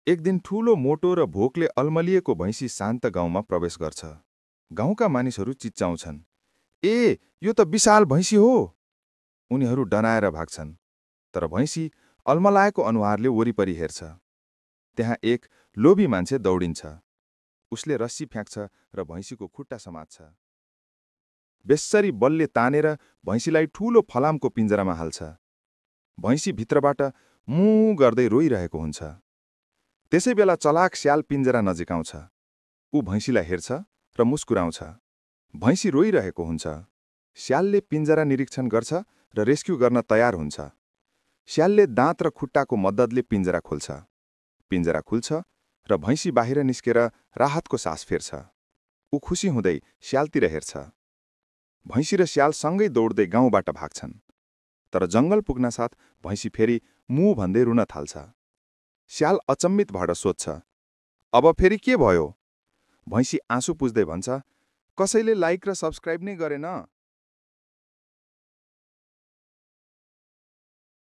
एक दिन ठूलो मोटो र भोकले अल्मलिएको भैँसी शान्त गाउँमा प्रवेश गर्छ। गाउँका मानिसहरू चिच्चाउँछन्, ए, यो त विशाल भैँसी हो। उनीहरू डराएर भाग्छन्, तर भैँसी अल्मलाएको अनुहारले वरिपरि हेर्छ। त्यहाँ एक लोभी मान्छे दौडिन्छ। उसले रस्सी फ्याँक्छ र भैँसीको खुट्टा समात्छ। बेस्सरी बलले तानेर भैँसीलाई ठूलो फलामको पिञ्जरामा हाल्छ। भैँसी भित्रबाट मुँ गर्दै रोइरहेको हुन्छ। त्यसै बेला चलाक स्याल पिञ्जरा नजिक आउँछ। ऊ भैँसीलाई हेर्छ र मुस्कुराउँछ। भैँसी रोइरहेको हुन्छ। स्यालले पिञ्जरा निरीक्षण गर्छ र रेस्क्यु गर्न तयार हुन्छ। स्यालले दाँत र खुट्टाको मद्दतले पिञ्जरा खोल्छ। पिञ्जरा खुल्छ र भैँसी बाहिर निस्केर राहतको सास फेर्छ। ऊ खुसी हुँदै स्यालतिर हेर्छ। भैँसी र स्याल सँगै दौड्दै गाउँबाट भाग्छन्। तर जङ्गल पुग्नासाथ भैँसी फेरि मुँ भन्दै रुन थाल्छ। स्याल अचम्मित भएर सोध्छ, अब फेरि के भयो? भैँसी आँसु पुस्दै भन्छ, कसैले लाइक र सब्स्क्राइब नै गरेन।